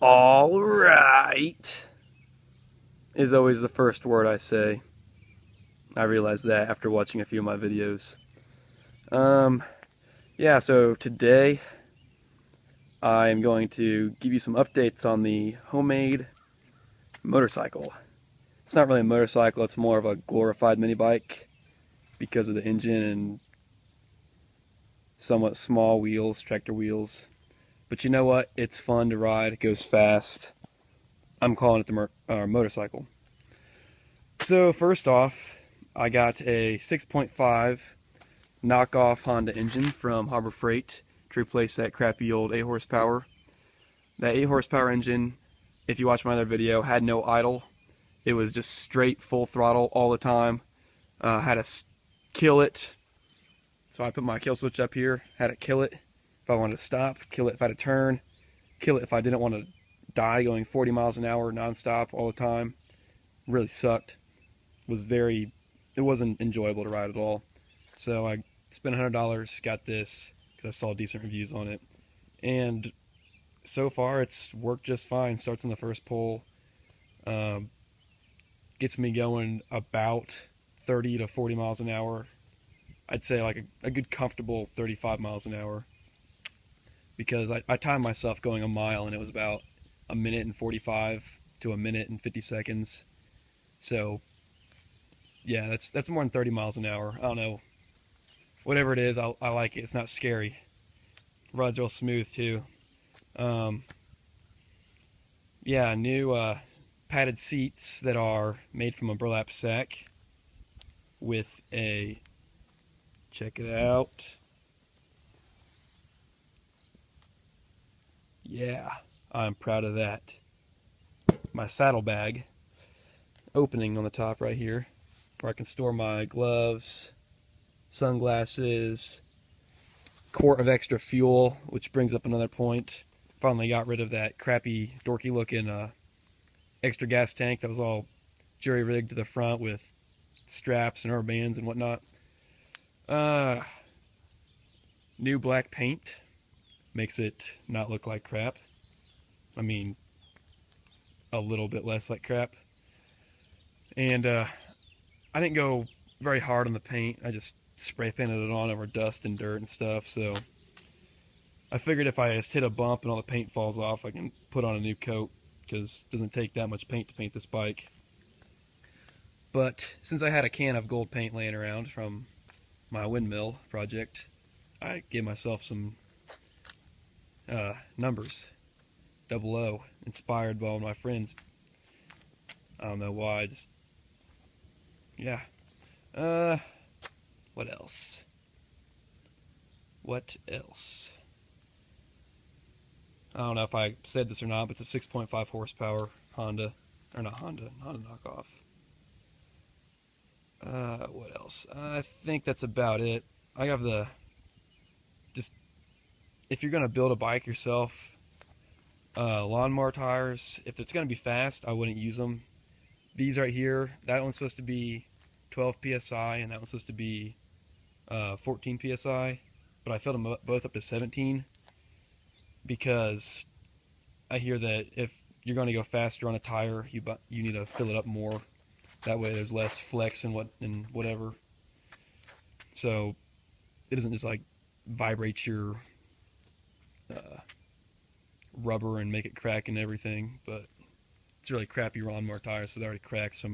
All right is always the first word I say. I realized that after watching a few of my videos. Um, yeah, so today I'm going to give you some updates on the homemade motorcycle. It's not really a motorcycle, it's more of a glorified mini bike because of the engine and somewhat small wheels, tractor wheels. But you know what? It's fun to ride, it goes fast. I'm calling it the motorcycle. So first off, I got a 6.5 knockoff Honda engine from Harbor Freight to replace that crappy old 8 horsepower. That 8 horsepower engine, if you watch my other video, had no idle. It was just straight full throttle all the time. Had to kill it. So I put my kill switch up here, had to kill it if I wanted to stop, kill it if I had to turn, kill it if I didn't want to die going 40 miles an hour nonstop all the time. Really sucked. It wasn't enjoyable to ride at all. So I spent $100, got this because I saw decent reviews on it, and so far it's worked just fine. Starts on the first pull, gets me going about 30 to 40 miles an hour. I'd say like a good comfortable 35 miles an hour, because I timed myself going a mile and it was about a minute and 45 to a minute and 50 seconds. So yeah, that's more than 30 miles an hour. I don't know. Whatever it is, I like it. It's not scary. Runs real smooth too. Yeah, new padded seats that are made from a burlap sack with a, check it out. Yeah, I'm proud of that. My saddlebag opening on the top right here, where I can store my gloves, sunglasses, quart of extra fuel, which brings up another point. Finally got rid of that crappy, dorky looking extra gas tank that was all jury rigged to the front with straps and rubber bands and whatnot. New black paint makes it not look like crap. I mean, a little bit less like crap. And I didn't go very hard on the paint. I just spray painted it on over dust and dirt and stuff. So I figured if I just hit a bump and all the paint falls off, I can put on a new coat, because it doesn't take that much paint to paint this bike. But since I had a can of gold paint laying around from my windmill project, I gave myself some numbers. 00, inspired by one of my friends. I don't know why, just, yeah. What else? What else? I don't know if I said this or not, but it's a 6.5 horsepower Honda. Or not Honda knockoff. What else? I think that's about it. I have just, if you're going to build a bike yourself, lawnmower tires, if it's going to be fast, I wouldn't use them. These right here, that one's supposed to be 12 psi and that one's supposed to be 14 psi, but I filled them both up to 17, because I hear that if you're going to go faster on a tire, you need to fill it up more. That way there's less flex and whatever. So it doesn't just like vibrate your rubber and make it crack and everything, but it's really crappy lawnmower tires, so they already cracked. So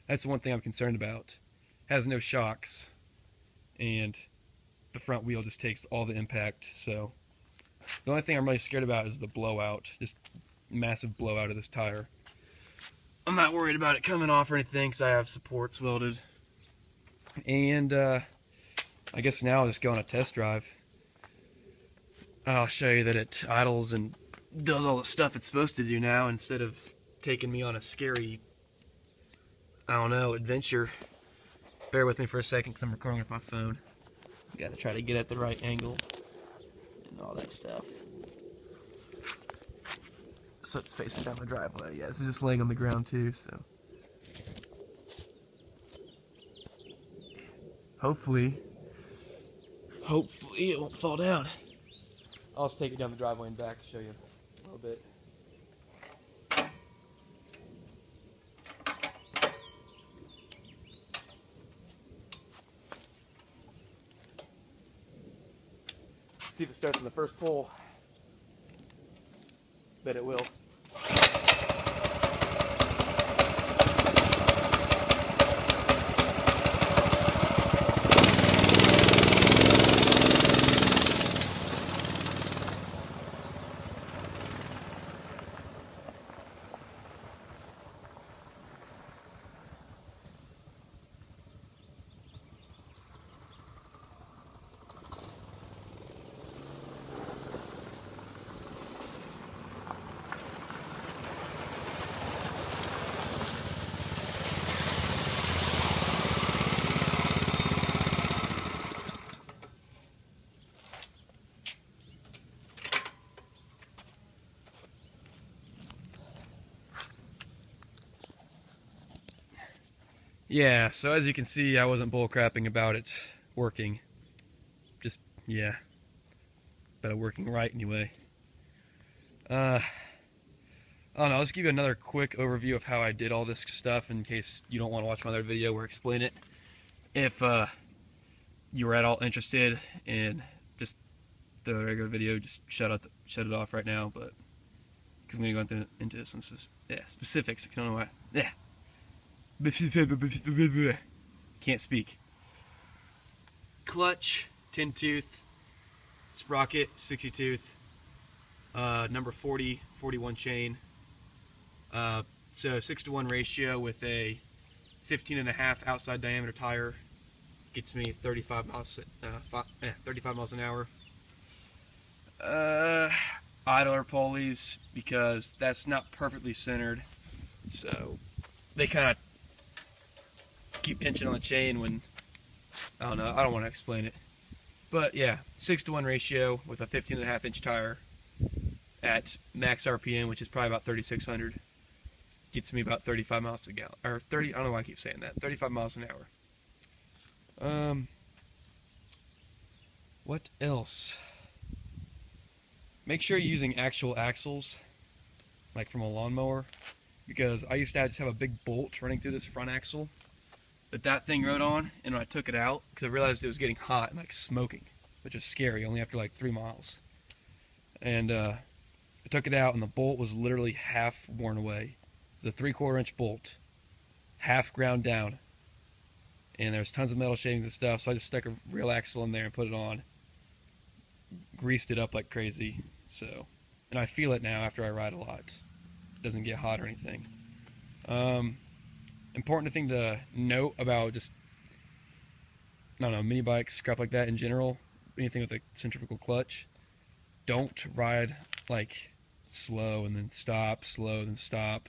that's the one thing I'm concerned about. It has no shocks, and the front wheel just takes all the impact. So the only thing I'm really scared about is the blowout, just massive blowout of this tire. I'm not worried about it coming off or anything, because I have supports welded. And I guess now I'll just go on a test drive. I'll show you that it idles and does all the stuff it's supposed to do now, instead of taking me on a scary, I don't know, adventure. Bear with me for a second, because I'm recording with my phone. Got to try to get at the right angle and all that stuff. So it's facing down the driveway. Yeah, this is just laying on the ground too, so hopefully it won't fall down. I'll just take it down the driveway and back to show you a little bit. see if it starts in the first pull. Bet it will. Yeah, so as you can see, I wasn't bullcrapping about it working. Just, yeah. But it working right anyway. I don't know, I'll just give you another quick overview of how I did all this stuff in case you don't want to watch my other video where I explain it. If you were at all interested in just the regular video, just shut it off right now, but because I'm going to go into some specifics. I don't know why. Yeah. Can't speak. Clutch, 10 tooth, sprocket, 60 tooth, number 40, 41 chain. So 6-to-1 ratio with a 15.5 outside diameter tire gets me 35 miles, 35 miles an hour. Idler pulleys, because that's not perfectly centered, so they kind of keep tension on the chain when, I don't know, I don't want to explain it. But yeah, 6-to-1 ratio with a 15.5 inch tire at max RPM, which is probably about 3,600, gets me about 35 miles a gallon, or 30, I don't know why I keep saying that, 35 miles an hour. What else? Make sure you're using actual axles, like from a lawnmower, because I used to just have a big bolt running through this front axle that thing rode on, and when I took it out, because I realized it was getting hot and like smoking, which was scary, only after like 3 miles. And I took it out, and the bolt was literally half worn away. It was a 3/4 inch bolt, half ground down, and there's tons of metal shavings and stuff, so I just stuck a real axle in there and put it on, greased it up like crazy. So, and I feel it now after I ride a lot. It doesn't get hot or anything. Important thing to note about just, I don't know, mini bikes, crap like that in general, anything with a centrifugal clutch, don't ride like slow and then stop, slow and then stop.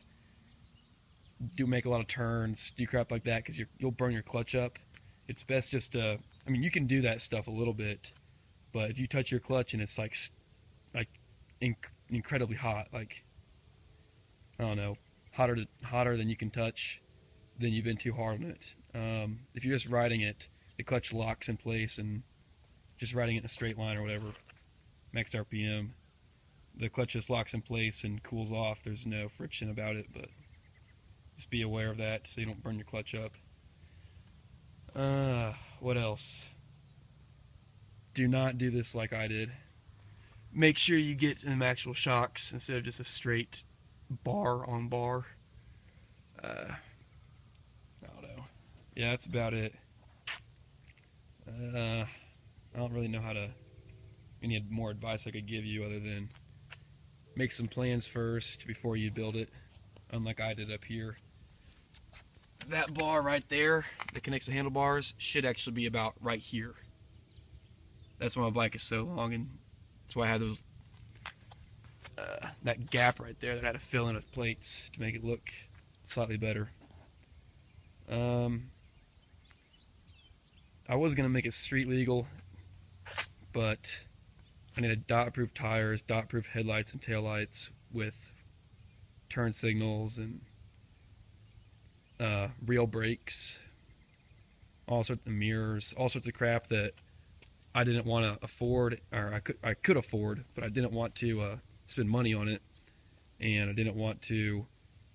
Do make a lot of turns, do crap like that, because you'll burn your clutch up. It's best just to, I mean, you can do that stuff a little bit, but if you touch your clutch and it's like incredibly hot, like, I don't know, hotter than you can touch, then you've been too hard on it. If you're just riding it, the clutch locks in place, and just riding it in a straight line or whatever, max RPM, the clutch just locks in place and cools off. There's no friction about it, but just be aware of that so you don't burn your clutch up. What else? Do not do this like I did. Make sure you get some actual shocks instead of just a straight bar on bar. I don't know. Yeah, that's about it. I don't really know any more advice I could give you other than make some plans first before you build it, unlike I did up here. That bar right there that connects the handlebars should actually be about right here. That's why my bike is so long, and that's why I had those that gap right there that I had to fill in with plates to make it look slightly better. I was gonna make it street legal, but I needed dot-proof tires, dot-proof headlights and taillights with turn signals and real brakes, all sorts of mirrors, all sorts of crap that I didn't want to afford, or I could afford, but I didn't want to spend money on it, and I didn't want to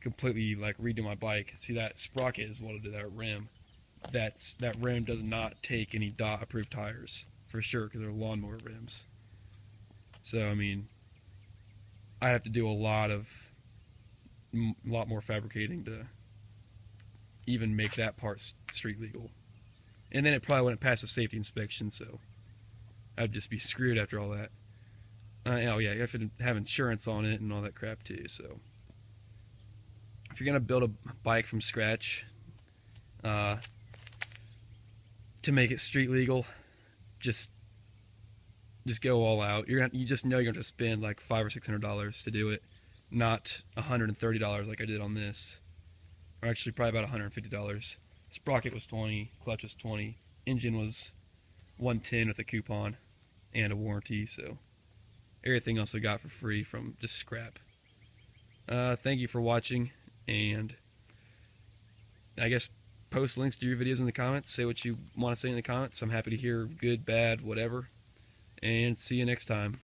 completely like redo my bike. See, that sprocket is what I did, that rim. That rim does not take any DOT approved tires for sure, because they're lawnmower rims. So I mean, I have to do a lot more fabricating to even make that part street legal, and then it probably wouldn't pass a safety inspection, so I'd just be screwed after all that. Oh yeah, you have to have insurance on it and all that crap too. So if you're gonna build a bike from scratch to make it street legal, just go all out. You just know you're going to spend like $500 or $600 to do it, not $130 like I did on this, or actually probably about $150. Sprocket was $20, clutch was $20, engine was $110 with a coupon and a warranty. So everything else I got for free from just scrap. Thank you for watching, and I guess post links to your videos in the comments. Say what you want to say in the comments. I'm happy to hear good, bad, whatever. And see you next time.